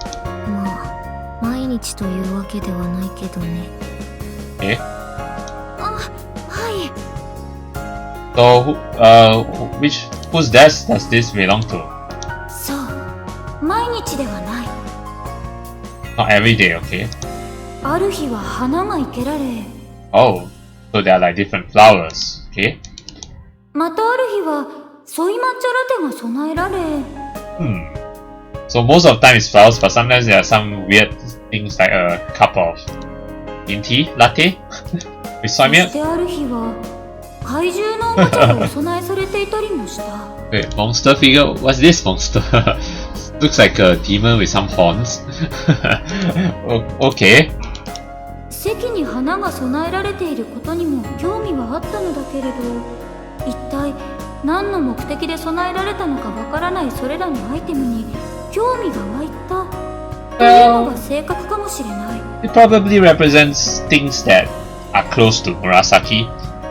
まあ、毎日というわけではないけどね。はい。So, whose desk does this belong to? そう、毎日ではない。Not every day, okay? ある日は花が生けられ。Oh, so there are different flowers, okay? またある日はソイ抹茶ラテが備えられ。So most of the time it's flowers, but sometimes there are some weird things like a cup of green tea latte with soy milk. そしてある日は怪獣のおもちゃがお供えされていたりもした。Wait, monster figure? What's this monster? Looks like a demon with some horns. Okay. 席に花が備えられていることにも興味はあったのだけれど、一体何の目的で備えられたのかわからないそれらのアイテムに興味が湧いたというのが正確かもしれない。It probably represents things that are close to Murasaki,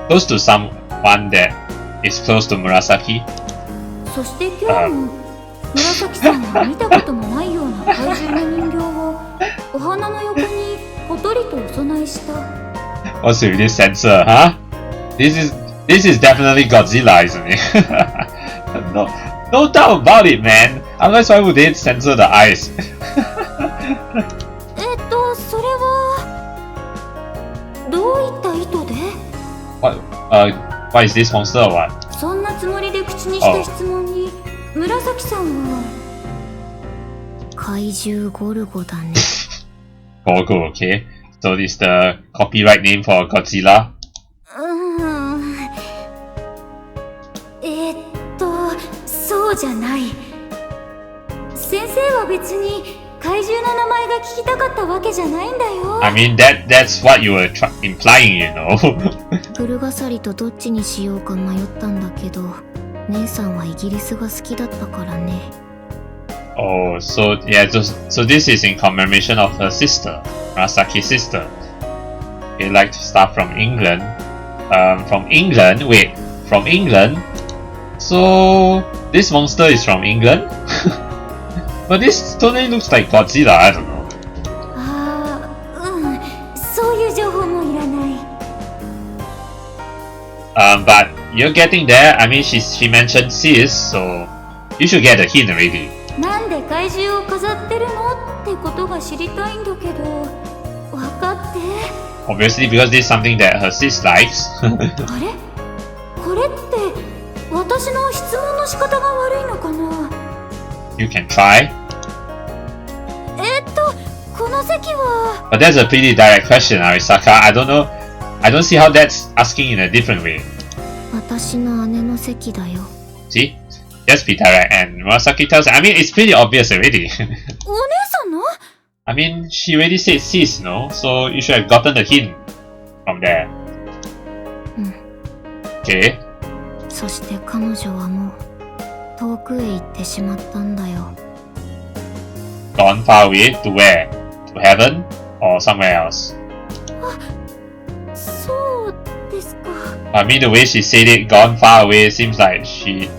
close to someone that is close to Murasaki. そして今日も紫さんは見たこともないような怪獣の人形をお花の横にぽとりとお供えした。 What's with this censor, huh? This is definitely Godzilla, isn't it? No doubt about it, man. Otherwise, why would they censor the eyes? それはどういった意図で？ What is this monster or what? そんなつもりで口にした質問に、紫さんは怪獣ゴルゴだね。Gorgo, okay. So this is the copyright name for Godzilla? そうじゃない。先生は別に怪獣の名前が聞きたかったわけじゃないんだよ。I mean, that's what you were implying, you know. グルガサリとどっちにしようか迷ったんだけど、姉さんはイギリスが好きだったからね。Oh, so yeah, so this is in commemoration of her sister, Murasaki's sister. They like to start from England. From England? Wait, from England? So this monster is from England? But this totally looks like Godzilla, I don't know. そういう情報もいらない。But you're getting there. I mean, she mentioned sis, so you should get a hint already. なんで怪獣を飾ってるのってことが知りたいんだけど、わかって。Obviously, because this is something that her sis likes. あれ？これって私の質問の仕方が悪いのかな？ You can try. この席は。 But that's a pretty direct question, Arisaka. I don't know. I don't see how that's asking in a different way. 私の姉の席だよ。 See? Just be direct. And Murasaki tells her, I mean, it's pretty obvious already. お姉さんの？ I mean, she already said sis, no? So you should have gotten the hint from there. Okay. そして彼女はもう遠くへ行ってしまったんだよ。Gone far away to where? To heaven? Or somewhere else? そうですか。I mean, the way she said it, gone far away, seems like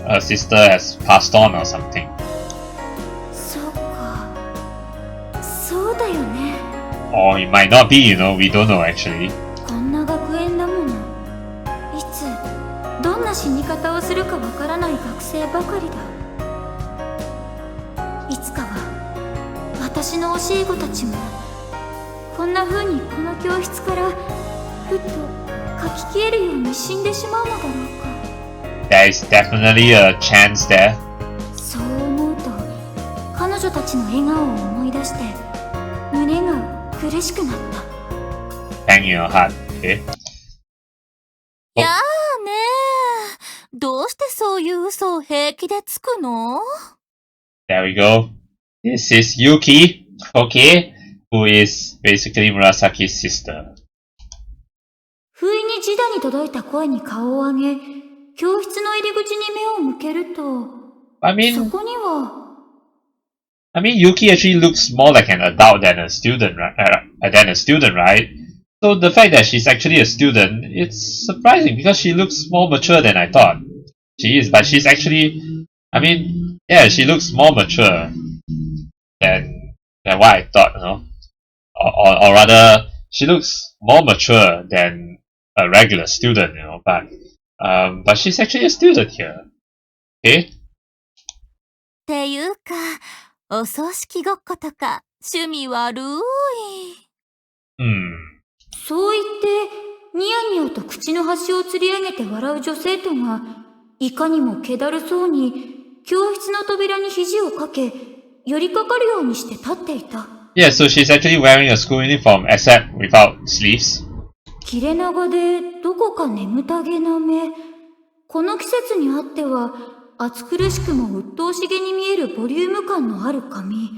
her sister has passed on or something. そうか。そうだよね。Or it might not be, you know, we don't know actually. こんな学園だもの。いつどんな死に方をするかわからない学生ばかりだ。いつかは私の教え子たちもこんな風にこの教室からふっと書き消えるように死んでしまうのだろうか。 There is definitely a chance there. そう思うと彼女たちの笑顔を思い出して胸が苦しくなった。 Bang in your heart, okay? やあねえ、どうしてそういう嘘を平気でつくの？ There we go. This is Yuki, okay? Who is basically Murasaki's sister. 不意にジダに届いた声に顔を上げ、教室の入り口に目を向けると、I mean, そこには Yuki actually looks more like an adult than a student, right? So the fact that she's actually a student, it's surprising because she looks more mature than I thought. She is, but she's actually, she looks more mature than what I thought, you know? Or rather, she looks more mature than a regular student, you know, but she's actually a student here. Okay? っていうか、お葬式ごっことか趣味悪い。そう言ってニヤニヤと口の端をつり上げて笑う女生徒がいかにも気だるそうに教室の扉に肘をかけ寄りかかるようにして立っていた。Yeah, so she's actually wearing a school uniform except without sleeves. 切れ長でどこか眠たげな目。この季節にあっては暑苦しくも鬱陶しげに見えるボリューム感のある髪。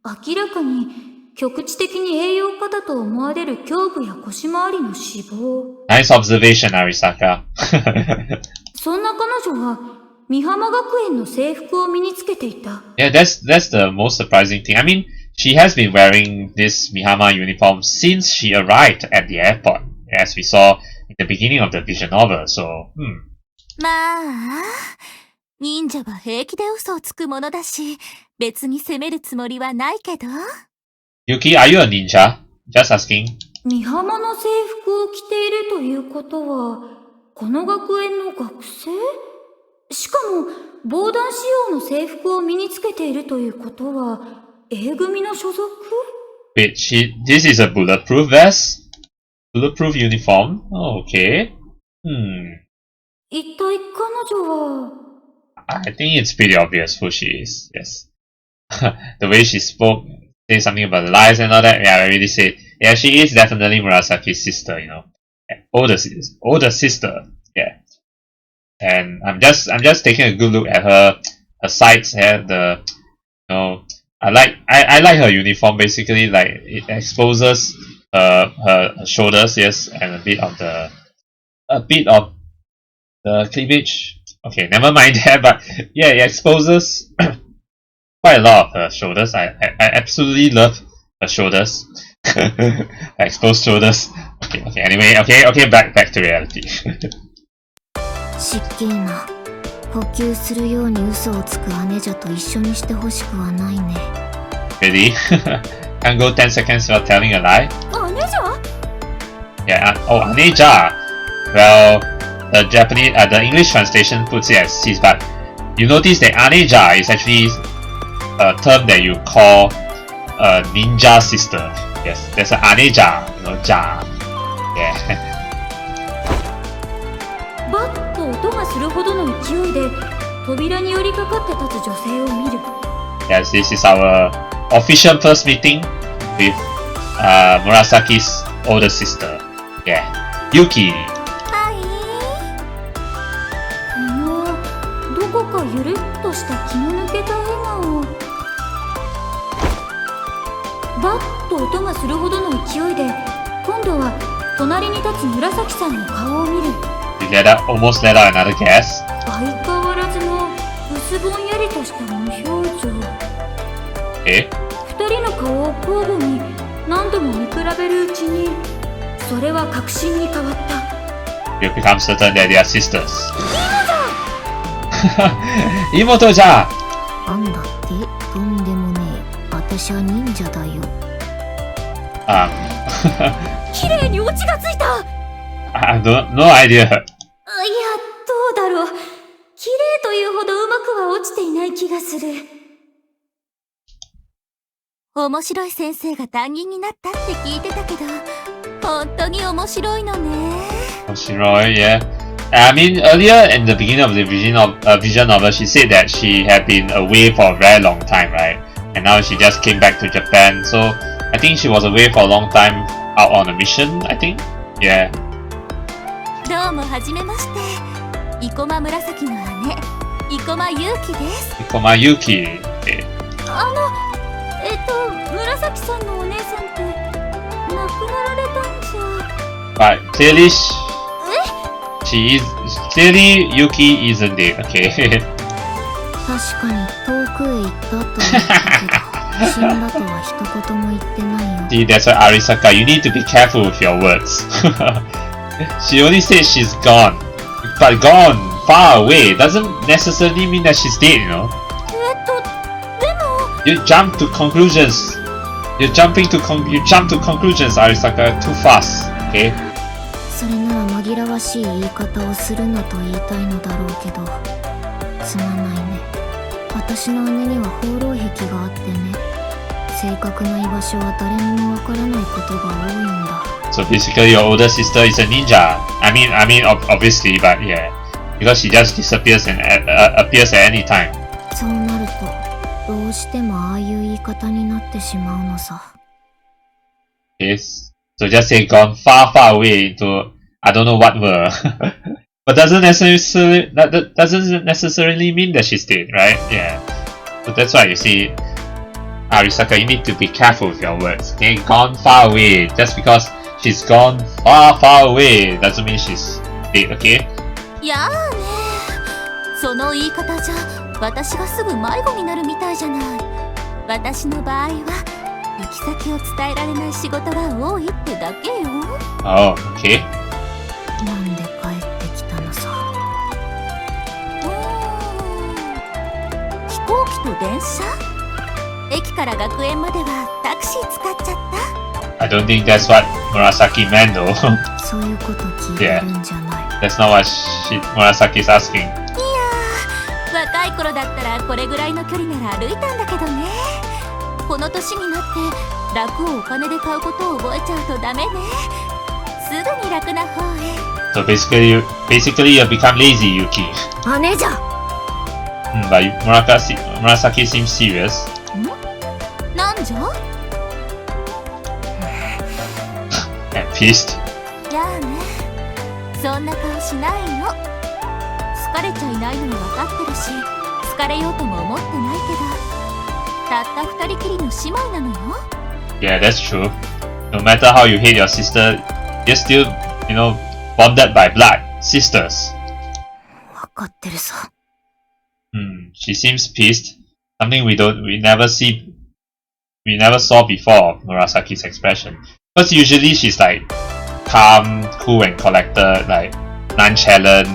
明らかに局地的に栄養価だと思われる胸部や腰回りの脂肪。Nice observation, Arisaka. そんな彼女は美浜学園の制服を身につけていた。Yeah, that's the most surprising thing. I mean, she has been wearing this Mihama uniform since she arrived at the airport, as we saw in the beginning of the visual novel, so, まあ、忍者は平気で嘘をつくものだし、別に責めるつもりはないけど。Yuki, are you a ninja? Just asking. 美浜の制服を着ているということは、この学園の学生？しかも、防弾仕様の制服を身につけているということは、A 組の所属？ Wait, this is a bulletproof vest? Bulletproof uniform? Oh, okay. 一体彼女は... I think it's pretty obvious who she is, yes. The way she spoke, saying something about the lies and all that, yeah, I really said, yeah, she is definitely Murasaki's sister, you know. Older sister, yeah. And I'm just taking a good look at her sides here, I like her uniform, basically, like, it exposes her shoulders, yes, and a bit of the cleavage. Okay, never mind that, but yeah, it exposes quite a lot of her shoulders. I absolutely love her shoulders. Exposed shoulders. Okay, anyway, okay, back to reality. 失敬な。補給するように嘘をつく姉者と一緒にしてほしくはないね。Really? Can't go 10 seconds without telling a lie? 姉者? Yeah, aneja. Well, the English translation puts it as sis, but you notice that aneja is actually a term that you call a ninja sister. Yes, there's an aneja, ja. Yeah. バッと音がするほどの勢いで扉に寄りかかって立つ女性を見る。Yes, this is our official first meeting with Murasaki's older sister. Yeah, Yuki. どこかゆるっとした気の抜けた笑顔。バッと音がするほどの勢いで今度は隣に立つ紫さんの顔を見る。Almost let out another guess. 相変わらずの薄ぼんやりとした無表情。二人の顔を交互に何度も見比べるうちにそれは確信に変わった。You become certain that they are sisters. 妹じゃん。なんだってとんでもねえ。私は忍者だよ。綺麗にオチがついた。No idea. いや、どうだろう。綺麗というほどうまくは落ちていない気がする。面白い先生が担任になったって聞いてたけど、本当に面白いのね。面白い、yeah. I mean, earlier in the beginning of the vision novel, she said that she had been away for a very long time, right? And now she just came back to Japan, so I think she was away for a long time out on a mission, I think? Yeah. どうもはじめまして。生駒紫の姉、生駒優希です。生駒優希。紫さんのお姉さんって亡くなられたんじゃ。But clearly, clearly Yuki isn't it, okay? 確かに遠くへ行ったと思ったけど、死んだとは一言も言ってないよ。See, that's why Arisaka, you need to be careful with your words. She only said she's gone, but gone far away doesn't necessarily mean that she's dead, you know. でも You jump to conclusions. You jump to conclusions, Arisaka, too fast, okay? それなら紛らわしい言い方をするなと言いたいのだろうけど、すまないね。私の姉には放浪癖があってね。正確な居場所は誰にもわからないことが多いんだ。So basically, your older sister is a ninja. I mean, obviously, but yeah, because she just disappears and appears at any time. そうなると、どうしてもああいう言い方になってしまうのさ。Yes. So just say gone far, far away into I don't know what were. But doesn't necessarily mean that she's dead, right? Yeah. So that's why you see, Arisaka, you need to be careful with your words. Okay, gone far away. Just because she's gone far, far away doesn't mean she's dead, okay? やあね。その言い方じゃ、私がすぐ迷子になるみたいじゃない。私の場合は、行き先を伝えられない仕事が多いってだけよ。Oh, okay. なんで帰ってきたのさ。と電車？駅から学園まではタクシー使っちゃった。 I don't think that's what Murasaki meant though. そういうこと聞いてるんじゃない。That's not what Murasaki is asking. いやー、若い頃だったらこれぐらいの距離なら歩いたんだけどね。この年になって楽をお金で買うことを覚えちゃうとダメね。すぐに楽な方へ。So basically you become lazy, Yuki. 姉じゃ。But Murasaki seems serious. なんじゃ? And pissed. やあね。そんな顔しないの。好かれちゃいないのは分かってるし、好かれようとも思ってないけど。たった二人きりの姉妹なのよ。Yeah, that's true. No matter how you hate your sister, you're still, bonded by blood, sisters. 分かってるさ。She seems pissed. Something we never saw before Murasaki's expression. Because usually she's like calm, cool and collected, like nonchalant.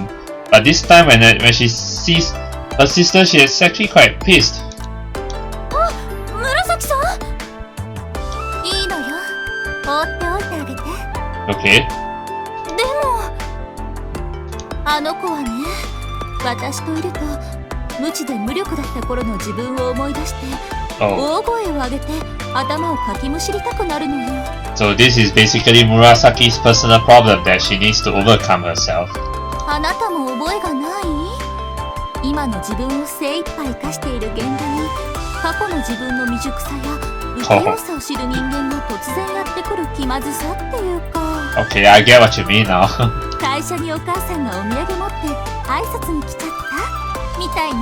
But this time when she sees her sister, she is actually quite pissed. Okay. でもあの子はね、私といると無知で無力だった頃の自分を思い出して、大声を上げて頭をかきむしりたくなるのよ。So this is basically Murasaki's personal problem that she needs to overcome herself. あなたも覚えがない？今の自分を精一杯生かしている現場に過去の自分の未熟さや不器用さを知る人間が突然やってくる気まずさっていうか。Okay, I get what you mean now. 会社にお母さんがお土産持って挨拶に来ちゃったみたいな。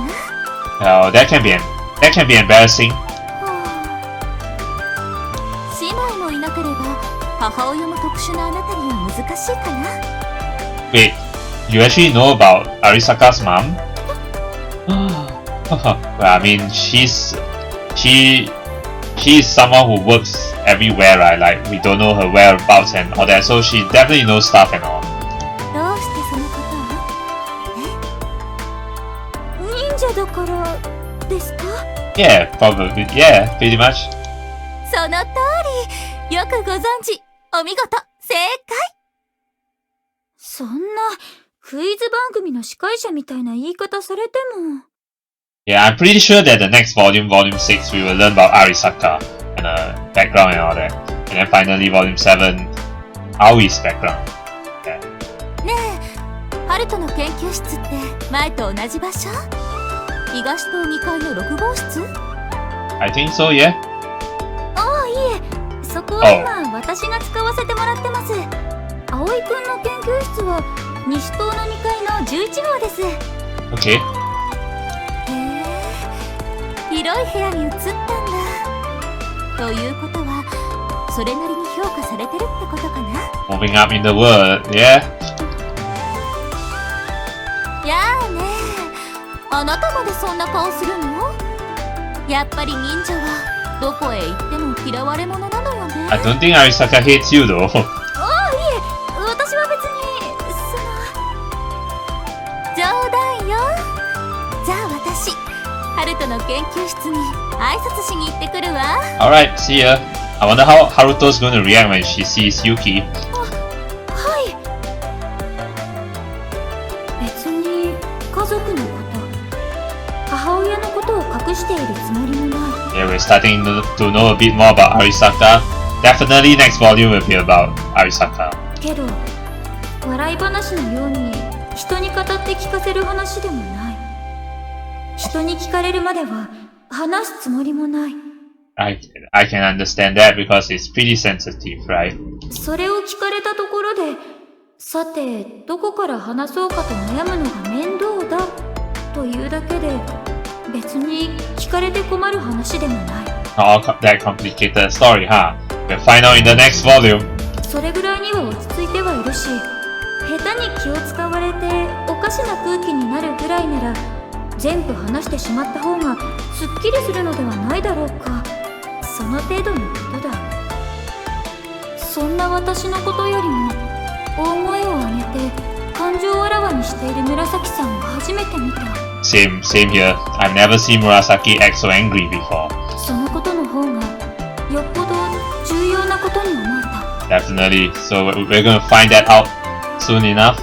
Oh, that can be embarrassing. 姉妹もいなければ母親も特殊なあなたには難しいかな。Wait, you actually know about Arisaka's mom? Well, I mean, she is someone who works everywhere, right? Like, we don't know her whereabouts and all that, so she definitely knows stuff and all. どうしてそのことを？忍者だからですか？ Yeah, probably. Yeah, pretty much. その通り。よくご存知。お見事。正解。そんなクイズ番組の司会者みたいな言い方されても。Yeah, I'm pretty sure that the next volume 6, we will learn about Arisaka and her background and all that. And then finally, volume 7, Aoi's background. Yeah. ねえ、ハルトの研究室って前と同じ場所？東棟2階の6号室？ I think so, yeah. ああ、いえ、そこは今私が使わせてもらってます。葵くんの研究室は西棟の2階の11号です。Okay. 広い部屋に移ったんだ。ということは、それなりに評価されてるってことかな。Moving up in the world, yeah? やあねえ、あなたまでそんな顔するの？やっぱり忍者はどこへ行っても嫌われ者なのよね。I don't think Arisaka hates you though. ああ、いえ、私は別に、冗談よ。じゃあ私、ハルトの研究室に挨拶しに行ってくるわ。Alright, see ya. I wonder how Haruto's going to react when she sees Yuki. はい。別に家族のこと、母親のことを隠しているつもりもない。Yeah, we're starting to know a bit more about Arisaka. Definitely next volume will be about Arisaka. けど、笑い話のように人に語って聞かせる話でもない。人に聞かれるまでは話すつもりもない。I can understand that because it's pretty sensitive, right? それを聞かれたところで、さてどこから話そうかと悩むのが面倒だというだけで、別に聞かれて困る話でもない。Not that complicated story, huh? We'll find out in the next volume. それぐらいには落ち着いてはいるし、下手に気を使われておかしな空気になるぐらいなら、全部話してしまった方がすっきりするのではないだろうか。その程度のことだ。そんな私のことよりも大声を上げて感情をあらわにしている紫さんを初めて見た。Same here. I've never seen Murasaki act so angry before. そのことの方がよっぽど重要なことに思えた。Definitely. So we're gonna find that out soon enough.